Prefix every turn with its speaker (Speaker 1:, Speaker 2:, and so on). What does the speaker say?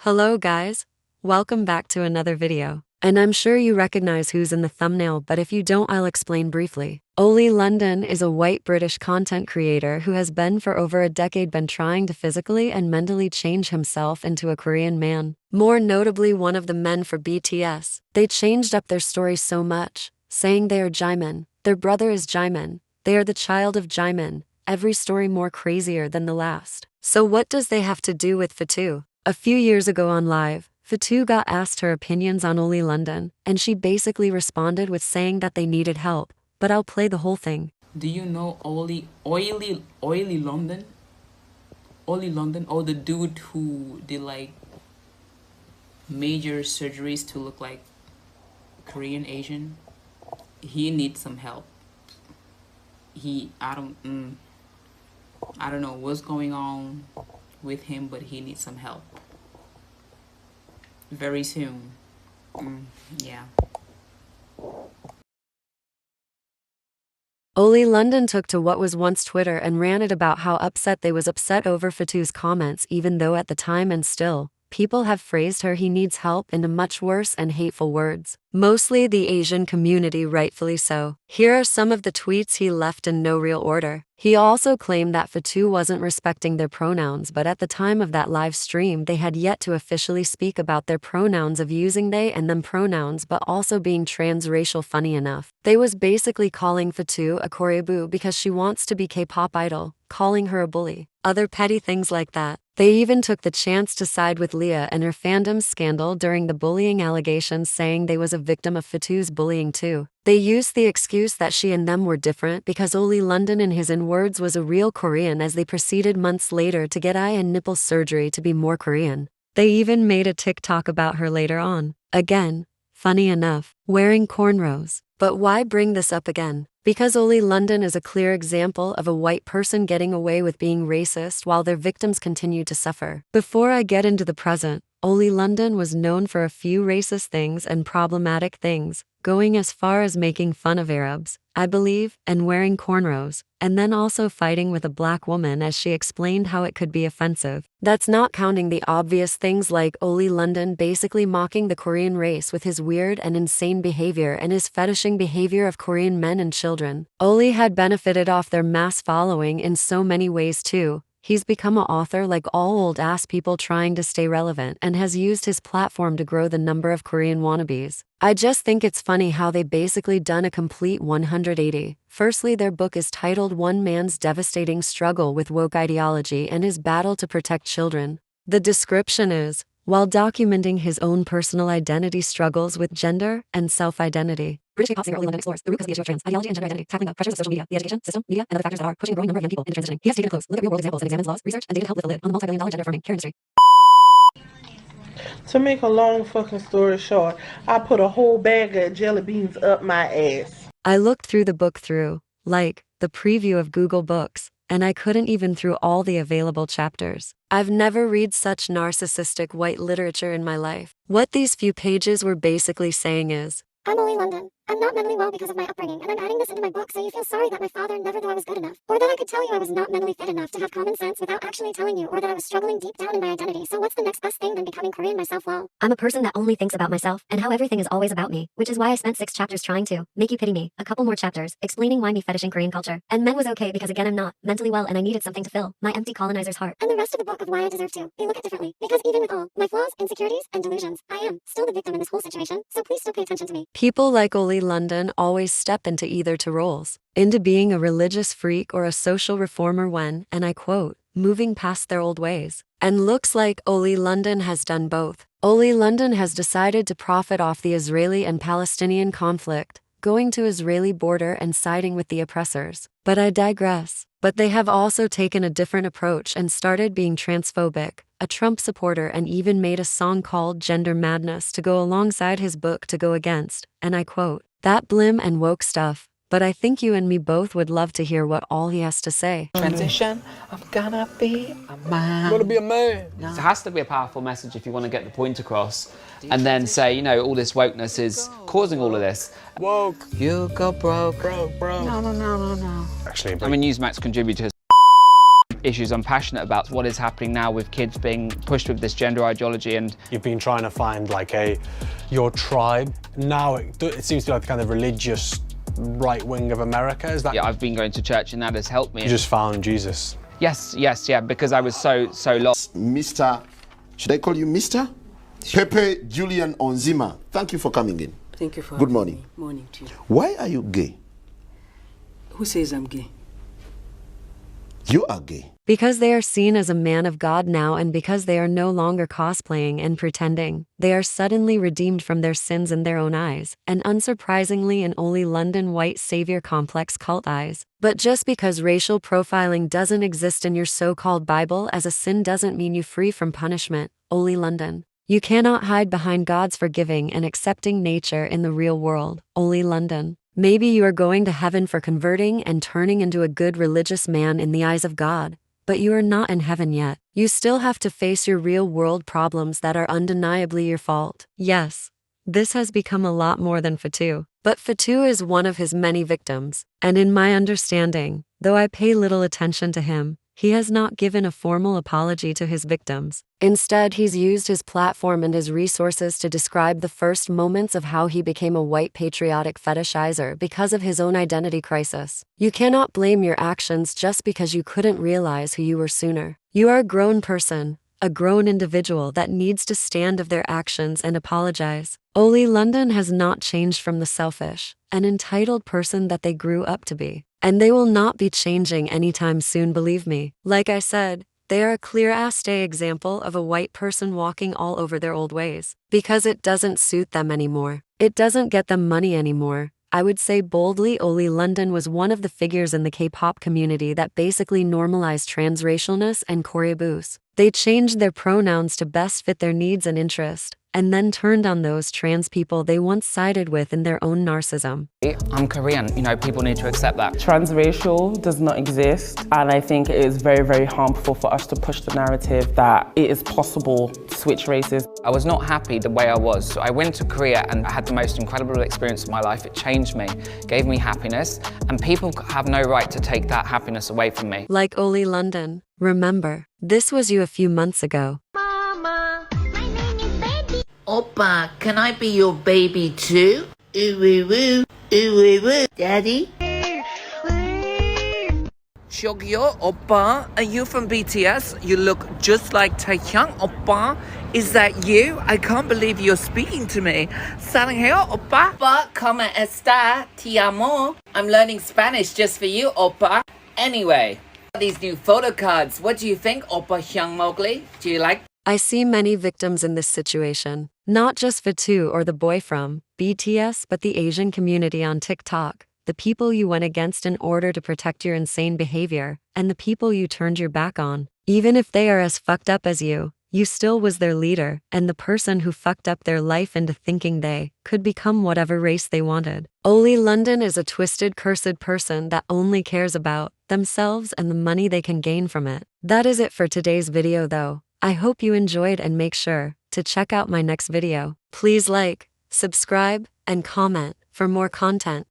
Speaker 1: Hello guys, welcome back to another video. And I'm sure you recognize who's in the thumbnail, but if you don't, I'll explain briefly. Oli London is a white British content creator who has been for over a decade trying to physically and mentally change himself into a Korean man. More notably, one of the men for BTS. They changed up their story so much, saying they are Jimin, their brother is Jimin, they are the child of Jimin, every story more crazier than the last. So what does they have to do with Fatu? A few years ago on Live, Fatu got asked her opinions on Oli London, and she basically responded with saying that they needed help, but I'll play the whole thing.
Speaker 2: Do you know Oli London? Oli London? Oh, the dude who did like major surgeries to look like Korean Asian. He needs some help. I don't know what's going on with him, but he needs some help very soon. Yeah.
Speaker 1: Oli London took to what was once Twitter and ranted about how upset they was over Fatu's comments, even though at the time and still, people have phrased he needs help into much worse and hateful words. Mostly the Asian community, rightfully so. Here are some of the tweets he left in no real order. He also claimed that Fatu wasn't respecting their pronouns, but at the time of that live stream they had yet to officially speak about their pronouns of using they and them pronouns, but also being transracial. Funny enough, they was basically calling Fatu a Koreaboo because she wants to be K-pop idol, calling her a bully. Other petty things like that. They even took the chance to side with Leah and her fandom's scandal during the bullying allegations, saying they was a victim of Fatu's bullying too. They used the excuse that she and them were different because Oli London, in his own words, was a real Korean, as they proceeded months later to get eye and nipple surgery to be more Korean. They even made a TikTok about her later on. Again, funny enough, wearing cornrows. But why bring this up again? Because Oli London is a clear example of a white person getting away with being racist while their victims continue to suffer. Before I get into the present, Oli London was known for a few racist things and problematic things, going as far as making fun of Arabs, I believe, and wearing cornrows, and then also fighting with a black woman, as she explained how it could be offensive. That's not counting the obvious things like Oli London basically mocking the Korean race with his weird and insane behavior and his fetishing behavior of Korean men and children. Oli had benefited off their mass following in so many ways too. He's become an author like all old-ass people trying to stay relevant, and has used his platform to grow the number of Korean wannabes. I just think it's funny how they basically done a complete 180. Firstly, their book is titled One Man's Devastating Struggle with Woke Ideology and His Battle to Protect Children. The description is, while documenting his own personal identity struggles with gender and self-identity. British K-pop singer Oli London explores the root cause of the issue of trans ideology and gender identity, tackling the pressures of social media, the education system, media, and other factors that are pushing a growing number of young people into transitioning. He has taken a close look at real-world examples and examines laws, research, and data to help lift the lid on the multi-billion-dollar gender-affirming care industry.
Speaker 3: To make a long fucking story short, I put a whole bag of jelly beans up my ass.
Speaker 1: I looked through the book through, like, the preview of Google Books, and I couldn't even through all the available chapters. I've never read such narcissistic white literature in my life. What these few pages were basically saying is,
Speaker 4: I'm Oli London. I'm not mentally well because of my upbringing, and I'm adding this into my book so you feel sorry that my father never thought I was good enough, or that I could tell you I was not mentally fit enough to have common sense without actually telling you, or that I was struggling deep down in my identity. So what's the next best thing than becoming Korean myself? Well, I'm a person that only thinks about myself and how everything is always about me, which is why I spent 6 chapters trying to make you pity me, a couple more chapters explaining why me fetishing Korean culture and men was okay because again I'm not mentally well and I needed something to fill my empty colonizer's heart, and the rest of the book of why I deserve to be looked at differently, because even with all my flaws, insecurities, and delusions, I am still the victim in this whole situation, so please still pay attention to me.
Speaker 1: People like Oli London always step into either two roles, into being a religious freak or a social reformer when, and I quote, moving past their old ways. And looks like Oli London has done both. Oli London has decided to profit off the Israeli and Palestinian conflict, going to Israeli border and siding with the oppressors. But I digress. But they have also taken a different approach and started being transphobic, a Trump supporter, and even made a song called Gender Madness to go alongside his book to go against, and I quote, that blim and woke stuff. But I think you and me both would love to hear what all he has to say.
Speaker 5: Transition, I'm gonna be a man.
Speaker 6: I'm gonna be a man.
Speaker 5: No. It has to be a powerful message if you want to get the point across, and then say, you know, all this wokeness is causing all of this.
Speaker 6: Woke.
Speaker 5: You go broke.
Speaker 6: Broke.
Speaker 5: No.
Speaker 6: Actually,
Speaker 5: I'm a Newsmax contributor. issues I'm passionate about. What is happening now with kids being pushed with this gender ideology, and
Speaker 6: you've been trying to find like your tribe. Now it seems to be like the kind of religious right wing of America. Is that?
Speaker 5: Yeah, I've been going to church and that has helped me.
Speaker 6: You just found Jesus.
Speaker 5: Yes, yeah, because I was so lost.
Speaker 7: Mr. Should I call you Mr? Sure. Pepe Julian Onzima, thank you for coming in.
Speaker 8: Thank you for
Speaker 7: Good morning.
Speaker 8: Me. Morning to you.
Speaker 7: Why are you gay?
Speaker 8: Who says I'm gay?
Speaker 7: You are gay.
Speaker 1: Because they are seen as a man of God now, and because they are no longer cosplaying and pretending, they are suddenly redeemed from their sins in their own eyes, and unsurprisingly in Oli London white savior complex cult eyes. But just because racial profiling doesn't exist in your so-called Bible as a sin doesn't mean you free from punishment, Oli London. You cannot hide behind God's forgiving and accepting nature in the real world, Oli London. Maybe you are going to heaven for converting and turning into a good religious man in the eyes of God, but you are not in heaven yet. You still have to face your real-world problems that are undeniably your fault. Yes, this has become a lot more than Fatu, but Fatu is one of his many victims, and in my understanding, though I pay little attention to him, he has not given a formal apology to his victims. Instead, he's used his platform and his resources to describe the first moments of how he became a white patriotic fetishizer because of his own identity crisis. You cannot blame your actions just because you couldn't realize who you were sooner. You are a grown person, a grown individual that needs to stand of their actions and apologize. Oli London has not changed from the selfish, an entitled person that they grew up to be. And they will not be changing anytime soon, believe me. Like I said, they are a clear-as-day example of a white person walking all over their old ways. Because it doesn't suit them anymore. It doesn't get them money anymore. I would say boldly Oli London was one of the figures in the K-pop community that basically normalized transracialness and choreoboos. They changed their pronouns to best fit their needs and interest, and then turned on those trans people they once sided with in their own narcissism.
Speaker 5: I'm Korean, people need to accept that.
Speaker 9: Transracial does not exist, and I think it is very, very harmful for us to push the narrative that it is possible to switch races.
Speaker 5: I was not happy the way I was, so I went to Korea and I had the most incredible experience of my life. It changed me, gave me happiness, and people have no right to take that happiness away from me.
Speaker 1: Like Oli London, remember, this was you a few months ago.
Speaker 10: Oppa, can I be your baby too? Ooh woo woo, ooh woo woo, Daddy.
Speaker 11: Shogyo, Oppa, are you from BTS? You look just like Taehyung, Oppa. Is that you? I can't believe you're speaking to me. Sarangheo, Oppa.
Speaker 10: Oppa, como esta? Te amo. I'm learning Spanish just for you, Oppa.
Speaker 11: Anyway, these new photo cards, what do you think, Oppa Hyung Mowgli? Do you like?
Speaker 1: I see many victims in this situation, not just Fatu or the boy from BTS, but the Asian community on TikTok, the people you went against in order to protect your insane behavior, and the people you turned your back on. Even if they are as fucked up as you still was their leader, and the person who fucked up their life into thinking they could become whatever race they wanted. Oli London is a twisted, cursed person that only cares about themselves and the money they can gain from it. That is it for today's video though. I hope you enjoyed, and make sure to check out my next video. Please like, subscribe, and comment for more content.